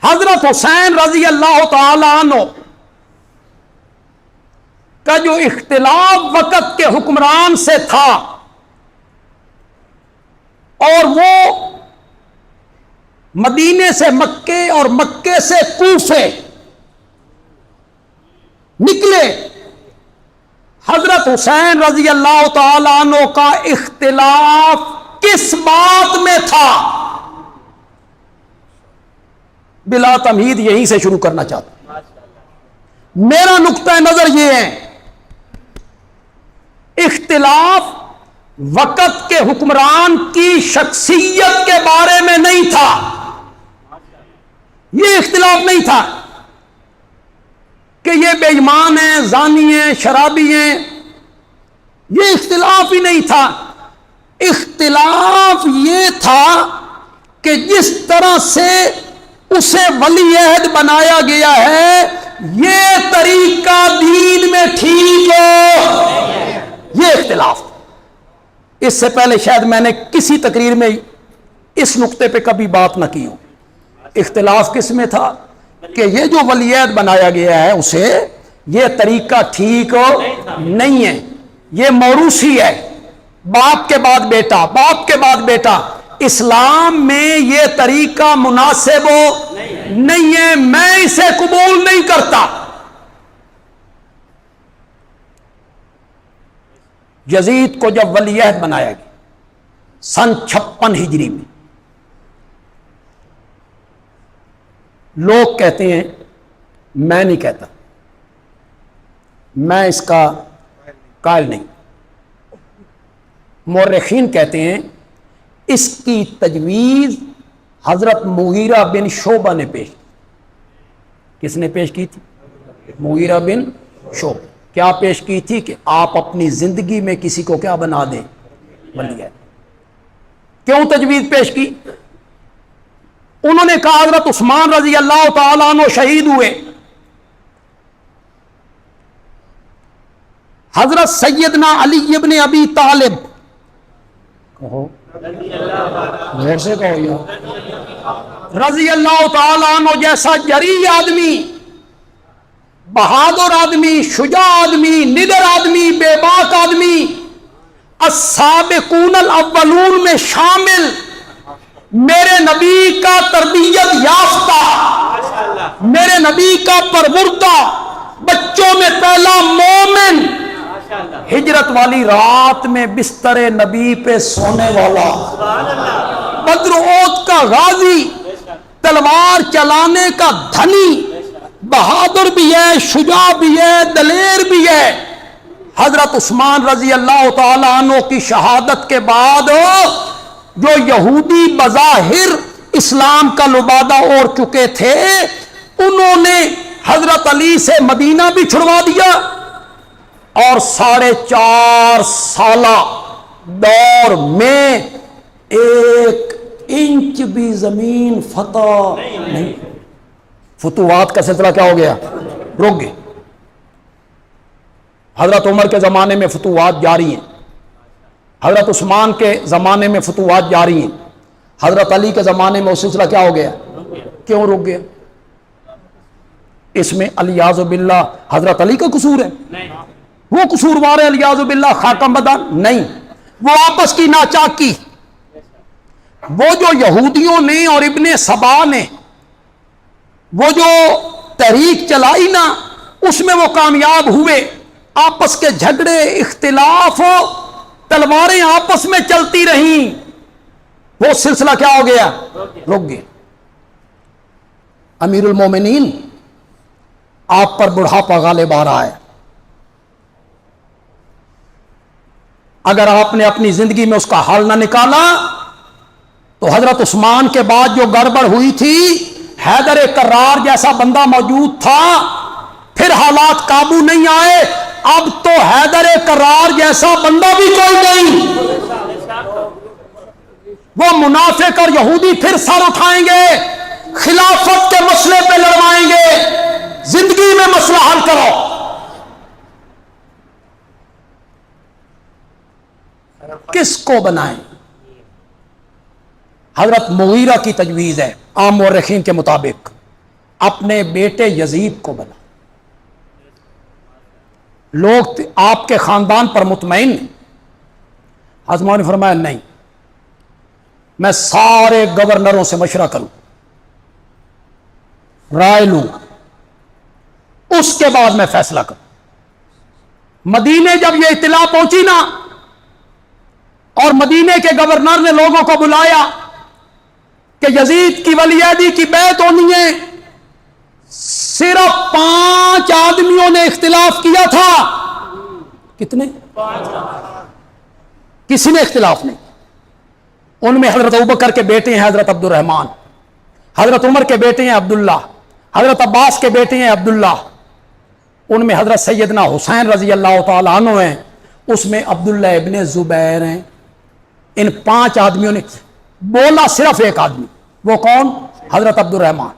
حضرت حسین رضی اللہ تعالی عنہ کا جو اختلاف وقت کے حکمران سے تھا اور وہ مدینے سے مکے اور مکے سے کوفے نکلے، حضرت حسین رضی اللہ تعالی عنہ کا اختلاف کس بات میں تھا؟ بلا تمہید یہیں سے شروع کرنا چاہتا ہوں۔ میرا نقطہ نظر یہ ہے، اختلاف وقت کے حکمران کی شخصیت کے بارے میں نہیں تھا، یہ اختلاف نہیں تھا کہ یہ بے ایمان ہیں، زانی ہیں، شرابی ہیں، یہ اختلاف ہی نہیں تھا۔ اختلاف یہ تھا کہ جس طرح سے اسے ولی عہد بنایا گیا ہے یہ طریقہ دین میں ٹھیک ہو، یہ اختلاف۔ اس سے پہلے شاید میں نے کسی تقریر میں اس نقطے پہ کبھی بات نہ کی ہو۔ اختلاف کس میں تھا کہ یہ جو ولی عہد بنایا گیا ہے اسے یہ طریقہ ٹھیک نہیں ہے، یہ موروثی ہے، باپ کے بعد بیٹا، باپ کے بعد بیٹا۔ اسلام میں یہ طریقہ مناسب نہیں ہے، میں اسے قبول نہیں کرتا۔ یزید کو جب ولی عہد بنایا گیا سن 56 ہجری میں، لوگ کہتے ہیں، میں نہیں کہتا، میں اس کا قائل نہیں، مورخین کہتے ہیں اس کی تجویز حضرت مغیرہ بن شعبہ نے پیش کی۔ کس نے پیش کی تھی؟ مغیرہ بن شعبہ۔ کیا پیش کی تھی؟ کہ آپ اپنی زندگی میں کسی کو کیا بنا دیں؟ ولی عہد۔ کیوں تجویز پیش کی؟ انہوں نے کہا حضرت عثمان رضی اللہ تعالیٰ عنہ شہید ہوئے، حضرت سیدنا علی ابن ابی طالب، کہو غیر سے کہو یا رضی اللہ تعالیٰ عنہ جیسا جری آدمی، بہادر آدمی، شجاع آدمی، نڈر آدمی، بے باک آدمی، السابقون الاولون میں شامل، میرے نبی کا تربیت یافتہ، میرے نبی کا پروردہ، بچوں میں پہلا مومن، ہجرت والی رات میں بستر نبی پہ سونے والا، بدر احد کا غازی، تلوار چلانے کا دھنی، بہادر بھی ہے، شجاع بھی ہے، دلیر بھی ہے۔ حضرت عثمان رضی اللہ تعالی عنہ کی شہادت کے بعد جو یہودی بظاہر اسلام کا لبادہ اوڑھ چکے تھے، انہوں نے حضرت علی سے مدینہ بھی چھڑوا دیا اور 4.5 سالہ دور میں 1 انچ بھی زمین فتح نہیں۔ فتوحات کا سلسلہ کیا ہو گیا؟ رک گئے۔ حضرت عمر کے زمانے میں فتوحات جاری ہیں، حضرت عثمان کے زمانے میں فتوحات جاری ہیں، حضرت علی کے زمانے میں وہ سلسلہ کیا ہو گیا؟ کیوں رک گیا؟ اس میں الیاذ باللہ حضرت علی کا قصور ہے؟ وہ قصوروار ہے الیاذ باللہ خاتم بدن؟ نہیں، وہ آپس کی ناچاکی، وہ جو یہودیوں نے اور ابن سبا نے وہ جو تحریک چلائی نا، اس میں وہ کامیاب ہوئے۔ آپس کے جھگڑے، اختلاف، تلواریں آپس میں چلتی رہیں، وہ سلسلہ کیا ہو گیا؟ رک گیا۔ امیر المومنین، آپ پر بڑھاپا غالب آ رہا ہے، اگر آپ نے اپنی زندگی میں اس کا حل نہ نکالا تو حضرت عثمان کے بعد جو گڑبڑ ہوئی تھی، حیدر کرار جیسا بندہ موجود تھا، پھر حالات قابو نہیں آئے، اب تو حیدر کرار جیسا بندہ بھی کوئی نہیں، وہ منافق اور یہودی پھر سر اٹھائیں گے، خلافت کے مسئلے پہ لڑوائیں گے، زندگی میں مسئلہ حل کرو۔ کس کو بنائیں؟ حضرت مغیرہ کی تجویز ہے عام مورخین کے مطابق، اپنے بیٹے یزید کو بنا. لوگ آپ کے خاندان پر مطمئن ہیں. حضرت معاویہ نے فرمایا نہیں، میں سارے گورنروں سے مشورہ کروں، رائے لوں، اس کے بعد میں فیصلہ کروں. مدینے جب یہ اطلاع پہنچی نا، اور مدینے کے گورنر نے لوگوں کو بلایا کہ یزید کی ولی عہدی کی بیعت ہونی ہے، صرف 5 آدمیوں نے اختلاف کیا تھا. کتنے؟ 5. کسی نے اختلاف نہیں. ان میں حضرت ابوبکر کے بیٹے ہیں حضرت عبد الرحمن، حضرت عمر کے بیٹے ہیں عبداللہ، حضرت عباس کے بیٹے ہیں عبداللہ، ان میں حضرت سیدنا حسین رضی اللہ تعالیٰ عنہ ہیں، اس میں عبداللہ ابن زبیر ہیں. ان 5 آدمیوں نے بولا صرف ایک آدمی، وہ کون؟ حضرت عبد الرحمن.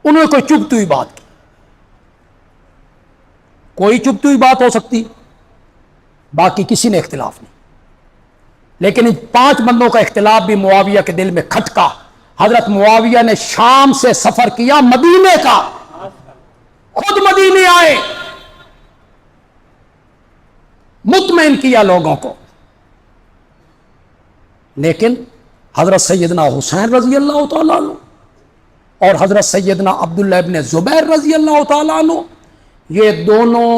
انہوں نے کوئی چبھتی ہوئی بات کی. کوئی چبھتی ہوئی بات ہو سکتی، باقی کسی نے اختلاف نہیں. لیکن ان 5 بندوں کا اختلاف بھی معاویہ کے دل میں کھٹکا. حضرت معاویہ نے شام سے سفر کیا مدینے کا، خود مدینے آئے، مطمئن کیا لوگوں کو. لیکن حضرت سیدنا حسین رضی اللہ تعالیٰ عنہ اور حضرت سیدنا عبداللہ ابن زبیر رضی اللہ تعالیٰ عنہ، یہ دونوں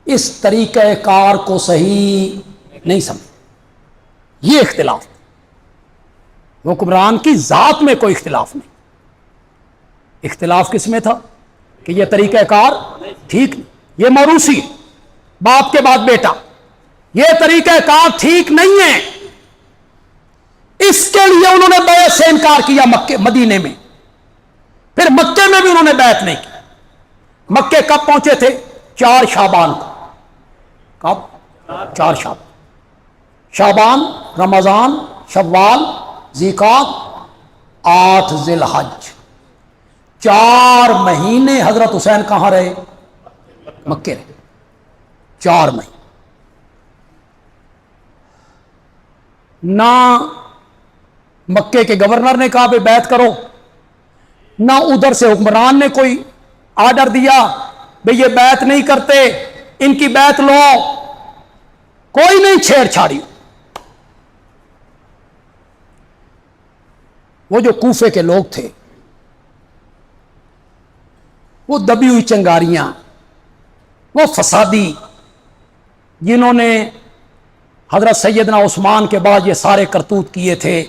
اس طریقہ کار کو صحیح نہیں سمجھے. یہ اختلاف، حکمران کی ذات میں کوئی اختلاف نہیں. اختلاف کس میں تھا؟ کہ یہ طریقہ کار ٹھیک نہیں، یہ موروثی، باپ کے بعد بیٹا، یہ طریقہ کار ٹھیک نہیں ہے. اس کے لیے انہوں نے بیعت سے انکار کیا مدینے میں. پھر مکے میں بھی انہوں نے بیعت نہیں کی. مکے کب پہنچے تھے؟ 4 شعبان کو. کب؟ 4 شعبان. شعبان، رمضان، شوال، ذیقعد، 8 ذی الحج. 4 مہینے حضرت حسین کہاں رہے؟ مکے رہے. 4 مہینے. نہ مکے کے گورنر نے کہا بھائی بیعت کرو، نہ ادھر سے حکمران نے کوئی آرڈر دیا بھئی یہ بیعت نہیں کرتے، ان کی بیعت لو. کوئی نہیں چھیڑ چھاڑی. وہ جو کوفے کے لوگ تھے، وہ دبی ہوئی چنگاریاں، وہ فسادی، جنہوں نے حضرت سیدنا عثمان کے بعد یہ سارے کرتوت کیے تھے،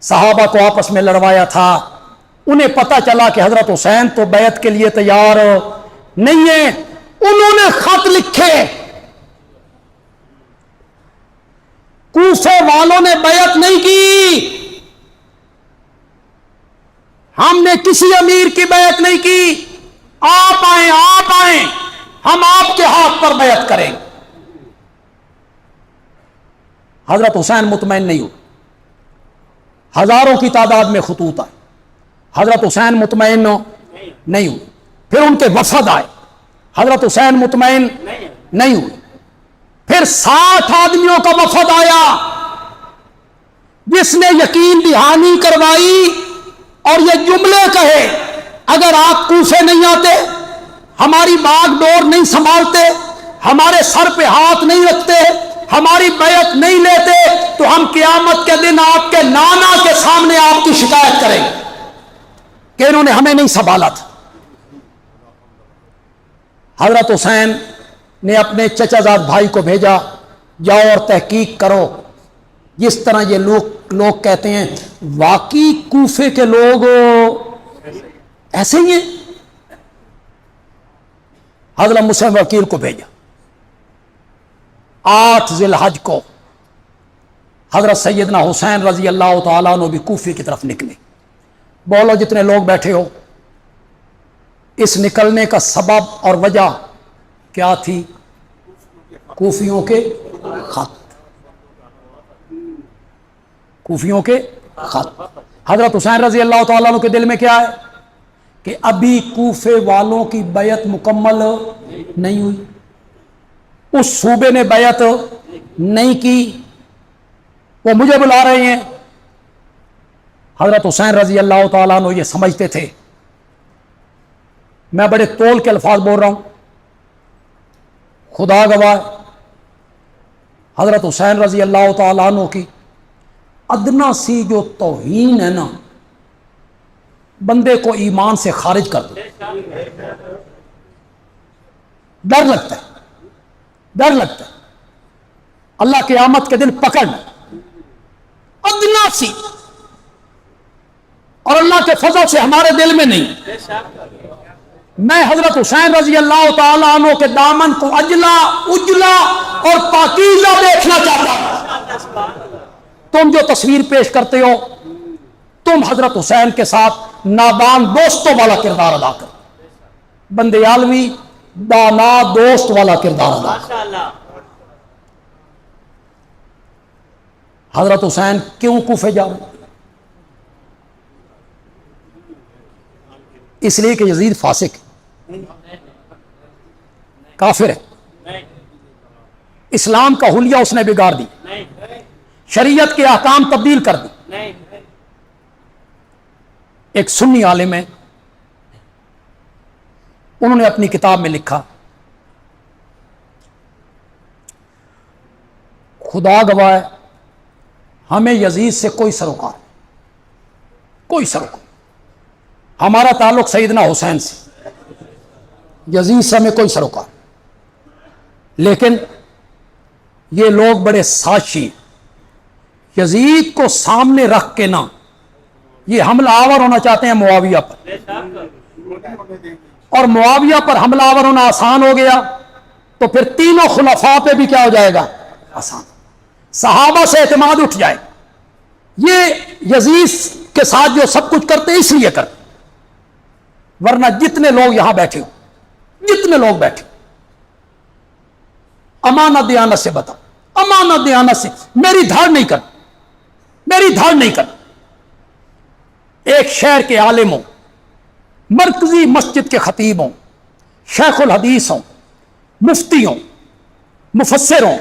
صحابہ کو آپس میں لڑوایا تھا. انہیں پتہ چلا کہ حضرت حسین تو بیعت کے لیے تیار نہیں ہے. انہوں نے خط لکھے، کوفے والوں نے بیعت نہیں کی، ہم نے کسی امیر کی بیعت نہیں کی، آپ آئیں، ہم آپ کے ہاتھ پر بیعت کریں. حضرت حسین مطمئن نہیں ہوئے. ہزاروں کی تعداد میں خطوط آئے، حضرت حسین مطمئن نہیں ہوئے. پھر ان کے وفد آئے، حضرت حسین مطمئن نہیں ہوئے. پھر 60 آدمیوں کا وفد آیا، جس نے یقین دہانی کروائی اور یہ جملے کہے اگر آپ کوفے نہیں آتے، ہماری باغ ڈور نہیں سنبھالتے، ہمارے سر پہ ہاتھ نہیں رکھتے، ہماری بیعت نہیں لیتے، تو ہم قیامت کے دن آپ کے نانا کے سامنے آپ کی شکایت کریں گے کہ انہوں نے ہمیں نہیں سنبھالا تھا. حضرت حسین نے اپنے چچا زاد بھائی کو بھیجا، جاؤ اور تحقیق کرو. جس طرح یہ لوگ کہتے ہیں واقعی کوفے کے لوگ ایسے ہی ہیں. حضرت مسلم وکیل کو بھیجا. 8 ذی الحج کو حضرت سیدنا حسین رضی اللہ تعالیٰ عنہ بھی کوفے کی طرف نکلے. بولو جتنے لوگ بیٹھے ہو، اس نکلنے کا سبب اور وجہ کیا تھی؟ کوفیوں کے خط. کوفیوں کے خط. حضرت حسین رضی اللہ تعالیٰ عنہ کے دل میں کیا ہے کہ ابھی کوفے والوں کی بیعت مکمل نہیں ہوئی، اس صوبے نے بیعت نہیں کی، وہ مجھے بلا رہے ہیں. حضرت حسین رضی اللہ تعالیٰ عنہ یہ سمجھتے تھے میں بڑے تول کے الفاظ بول رہا ہوں، خدا گواہ حضرت حسین رضی اللہ تعالیٰ عنہ کی ادنا سی جو توہین ہے نا، بندے کو ایمان سے خارج کر دے. ڈر لگتا ہے، ڈر لگتا ہے اللہ قیامت کے دن پکڑنا ادنا سی، اور اللہ کے فضل سے ہمارے دل میں نہیں. میں حضرت حسین رضی اللہ تعالیٰ عنہ کے دامن کو اجلا اجلا اور پاکیزہ دیکھنا چاہتا ہوں. تم جو تصویر پیش کرتے ہو، تم حضرت حسین کے ساتھ نادان دوستوں والا کردار ادا کر، بندے عالمی دانا دوست والا کردار ادا کر. حضرت حسین کیوں کوفے جا رہے؟ اس لیے کہ یزید فاسق ہے، کافر ہے، اسلام کا حلیہ اس نے بگاڑ دی، شریعت کے احکام تبدیل کر دی. ایک سنی عالم ہے، انہوں نے اپنی کتاب میں لکھا، خدا گواہ ہے ہمیں یزید سے کوئی سروکار، کوئی سروکار، ہمارا تعلق سیدنا حسین سے، یزید سے ہمیں کوئی سروکار. لیکن یہ لوگ بڑے سازشی، یزید کو سامنے رکھ کے نہ یہ حملہ آور ہونا چاہتے ہیں معاویہ پر، اور معاویہ پر حملہ آور ہونا آسان ہو گیا تو پھر تینوں خلفاء پہ بھی کیا ہو جائے گا؟ آسان. صحابہ سے اعتماد اٹھ جائے. یہ یزید کے ساتھ جو سب کچھ کرتے اس لیے کرتے، ورنہ جتنے لوگ یہاں بیٹھے ہو، جتنے لوگ بیٹھے ہو، امانت دیانت سے بتا، امانت دیانت سے میری دھاڑ نہیں کر، میری دھاڑ نہیں کر. ایک شہر کے عالم ہوں، مرکزی مسجد کے خطیب ہوں، شیخ الحدیث ہوں، مفتی ہوں، مفسر ہوں،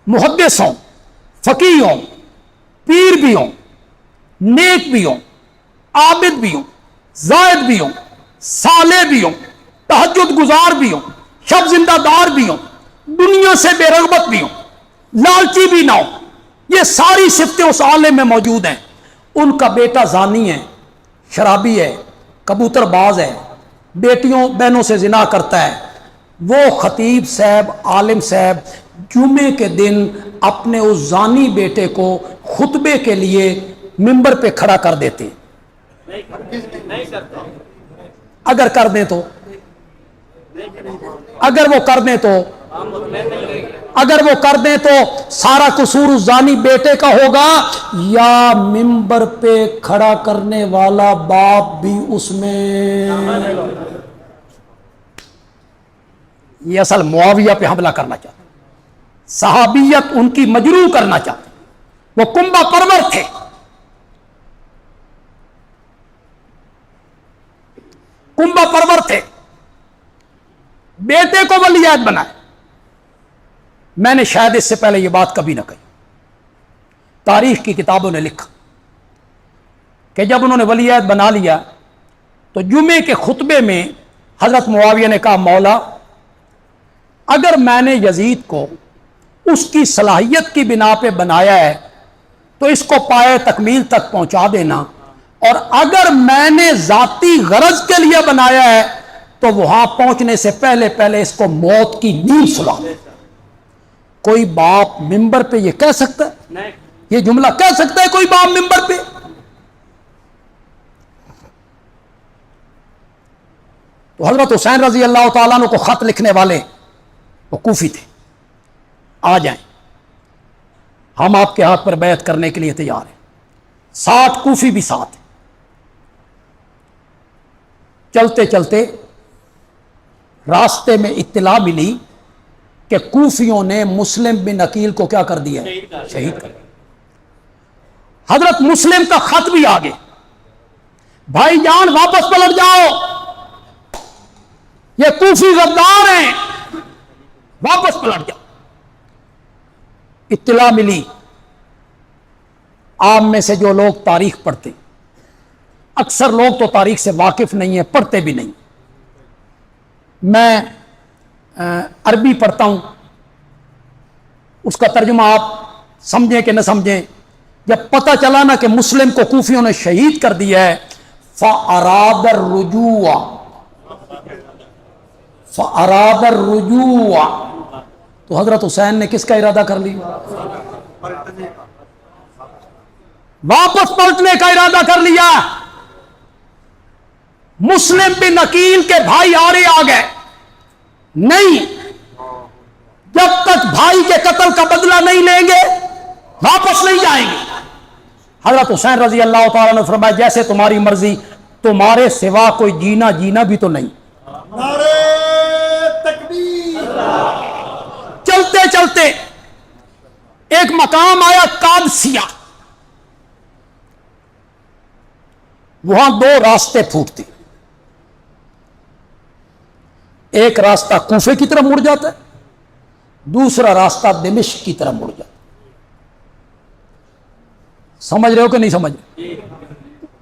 محدث ہوں، فقیہ ہوں، پیر بھی ہوں، نیک بھی ہوں، عابد بھی ہوں، زاہد بھی ہوں، صالح بھی ہوں، تہجد گزار بھی ہوں، شب زندہ دار بھی ہوں، دنیا سے بے رغبت بھی ہوں، لالچی بھی نہ ہو، یہ ساری صفتیں اس عالم میں موجود ہیں. ان کا بیٹا زانی ہے، شرابی ہے، کبوتر باز ہے، بیٹیوں بہنوں سے زنا کرتا ہے. وہ خطیب صاحب، عالم صاحب جمعے کے دن اپنے اس زانی بیٹے کو خطبے کے لیے منبر پہ کھڑا کر دیتے. اگر کر دیں تو، اگر وہ کر دیں تو، اگر وہ کر دیں تو سارا قصور اس زانی بیٹے کا ہوگا یا منبر پہ کھڑا کرنے والا باپ بھی اس میں؟ یہ اصل معاویہ پہ حملہ کرنا چاہتے، صحابیت ان کی مجروح کرنا چاہتے. وہ کنبہ پرور تھے، کنبہ پرور تھے، بیٹے کو ولی عہد بنائے. میں نے شاید اس سے پہلے یہ بات کبھی نہ کہی. تاریخ کی کتابوں نے لکھا کہ جب انہوں نے ولی عہد بنا لیا تو جمعے کے خطبے میں حضرت معاویہ نے کہا، مولا اگر میں نے یزید کو اس کی صلاحیت کی بنا پہ بنایا ہے تو اس کو پائے تکمیل تک پہنچا دینا، اور اگر میں نے ذاتی غرض کے لیے بنایا ہے تو وہاں پہنچنے سے پہلے پہلے اس کو موت کی نیند سلا دے. کوئی باپ منبر پہ یہ کہہ سکتا ہے؟ یہ جملہ کہہ سکتا ہے کوئی باپ منبر پہ؟ تو حضرت حسین رضی اللہ تعالیٰ عنہ کو خط لکھنے والے وہ کوفی تھے. آ جائیں، ہم آپ کے ہاتھ پر بیعت کرنے کے لیے تیار ہیں. 60 کوفی بھی ساتھ ہیں. چلتے چلتے راستے میں اطلاع ملی کہ کوفیوں نے مسلم بن عقیل کو کیا کر دیا؟ شہید کر دیا. حضرت مسلم کا خط بھی آگے، بھائی جان واپس پلٹ جاؤ، یہ کوفی غدار ہیں، واپس پلٹ جاؤ. اطلاع ملی، عام میں سے جو لوگ تاریخ پڑھتے، اکثر لوگ تو تاریخ سے واقف نہیں ہیں، پڑھتے بھی نہیں، میں عربی پڑھتا ہوں، اس کا ترجمہ آپ سمجھیں کہ نہ سمجھیں، جب پتہ چلا نا کہ مسلم کو کوفیوں نے شہید کر دیا ہے، فَأَرَادَ الرُّجُوعَ تو حضرت حسین نے کس کا ارادہ کر لیا؟ واپس پلٹنے کا ارادہ کر لیا۔ مسلم بن عقیل کے بھائی آرے آ گئے، نہیں، جب تک بھائی کے قتل کا بدلہ نہیں لیں گے واپس نہیں جائیں گے۔ حضرت حسین رضی اللہ تعالیٰ نے فرمایا جیسے تمہاری مرضی، تمہارے سوا کوئی جینا بھی تو نہیں۔ نعرہ تکبیر۔ چلتے چلتے ایک مقام آیا قادسیہ، وہاں دو راستے پھوٹتے، ایک راستہ کوفے کی طرف مڑ جاتا ہے، دوسرا راستہ دمشق کی طرف مڑ جاتا ہے۔ سمجھ رہے ہو کہ نہیں سمجھ رہے؟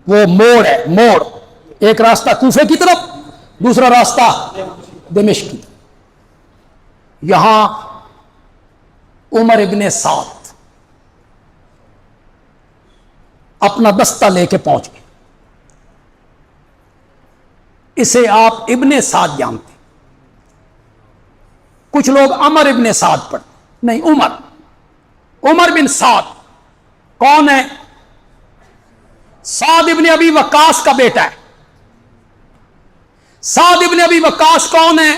وہ موڑ ہے، موڑ، ایک راستہ کوفے کی طرف، دوسرا راستہ دمشق کی طرف۔ یہاں عمر ابن سعد اپنا دستہ لے کے پہنچ گئے۔ اسے آپ ابن سعد جانتے، کچھ لوگ عمر ابن سعد پڑھتے، نہیں، عمر بن سعد کون ہے؟ سعد ابن ابی وقاص کا بیٹا ہے۔ سعد ابن ابی وقاص کون ہے؟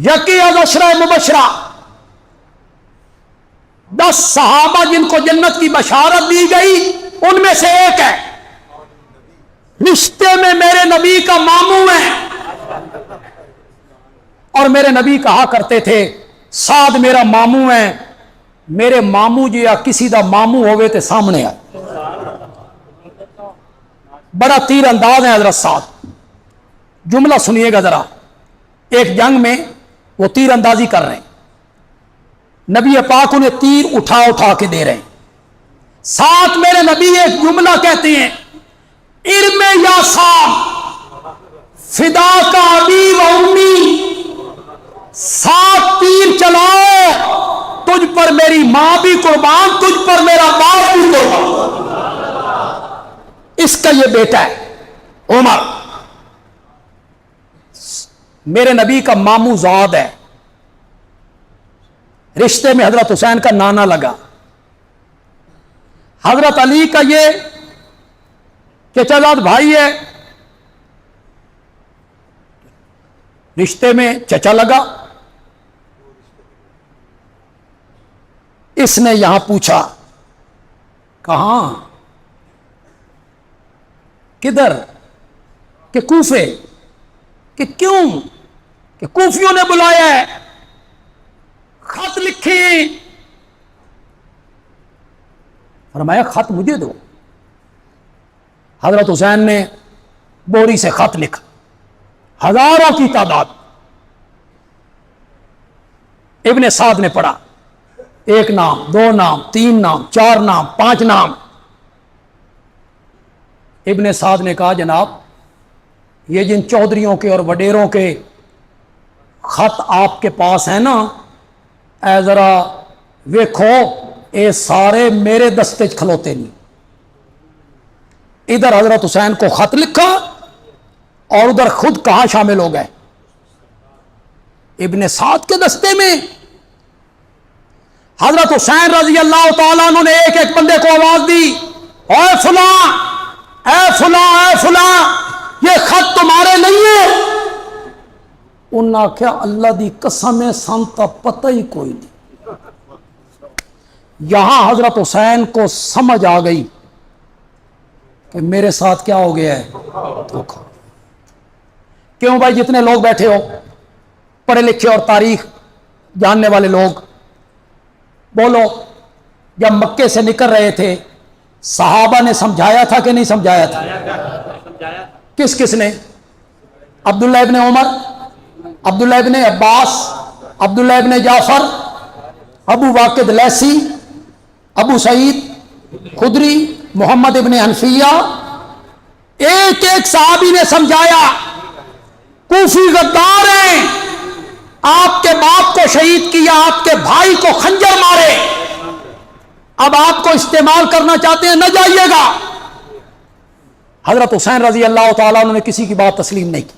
یکی از عشرہ مبشرہ، 10 صحابہ جن کو جنت کی بشارت دی گئی ان میں سے ایک ہے، رشتے میں میرے نبی کا ماموں ہے، اور میرے نبی کہا کرتے تھے سعد میرا ماموں ہے، میرے ماموں جی یا کسی دا ماموں ہوئے تے سامنے آئے۔ بڑا تیر انداز ہے حضرت سعد، جملہ سنیے گا ذرا۔ ایک جنگ میں وہ تیر اندازی کر رہے ہیں، نبی پاک انہیں تیر اٹھا کے دے رہے ہیں، ساتھ میرے نبی ایک جملہ کہتے ہیں، ارم یا سعد فدا کا ابی و امی، ساتھ تیر چلاؤ، تجھ پر میری ماں بھی قربان، تجھ پر میرا باپ بھی قربان۔ اس کا یہ بیٹا ہے عمر، میرے نبی کا ماموں زاد ہے، رشتے میں حضرت حسین کا نانا لگا۔ حضرت علی کا یہ چچا زاد بھائی ہے، رشتے میں چچا لگا۔ اس نے یہاں پوچھا کہاں، کدھر، کہ کوفے، کہ کیوں، کہ کوفیوں نے بلایا ہے، خط لکھے۔ فرمایا خط مجھے دو۔ حضرت حسین نے بوری سے خط لکھا، ہزاروں کی تعداد۔ ابن سعد نے پڑھا، 1 نام، 2 نام، 3 نام، 4 نام، 5 نام۔ ابن سعد نے کہا جناب یہ جن چودھریوں کے اور وڈیروں کے خط آپ کے پاس ہیں نا، اے ذرا ویکھو، اے سارے میرے دستے کھلوتے نہیں۔ ادھر حضرت حسین کو خط لکھا اور ادھر خود کہاں شامل ہو گئے؟ ابن سعد کے دستے میں۔ حضرت حسین رضی اللہ تعالیٰ عنہ نے ایک ایک بندے کو آواز دی، اے فلاں، اے فلاں، اے فلاں، یہ خط تمہارے نہیں ہے؟ انہوں نے کہا اللہ دی قسم ہے سان تا پتہ ہی کوئی نہیں۔ یہاں حضرت حسین کو سمجھ آ گئی کہ میرے ساتھ کیا ہو گیا ہے، دھوکا۔ کیوں بھائی، جتنے لوگ بیٹھے ہو پڑھے لکھے اور تاریخ جاننے والے لوگ، بولو جب مکے سے نکل رہے تھے صحابہ نے سمجھایا تھا کہ نہیں سمجھایا تھا؟ کس کس نے؟ عبداللہ ابن عمر، عبداللہ ابن عباس، عبداللہ ابن جعفر، ابو واقد لیثی، ابو سعید خدری، محمد ابن حنفیہ، ایک ایک صحابی نے سمجھایا کوفی غدار ہیں، آپ کے باپ کو شہید کیا، آپ کے بھائی کو خنجر مارے، اب آپ کو استعمال کرنا چاہتے ہیں، نہ جائیے گا۔ حضرت حسین رضی اللہ تعالیٰ عنہ نے کسی کی بات تسلیم نہیں کی۔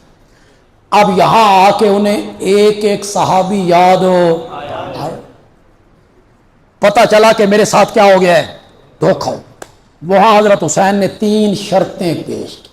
اب یہاں آ کے انہیں ایک ایک صحابی یاد ہو، پتہ چلا کہ میرے ساتھ کیا ہو گیا ہے، دھوکہ۔ وہاں حضرت حسین نے 3 شرطیں پیش کی۔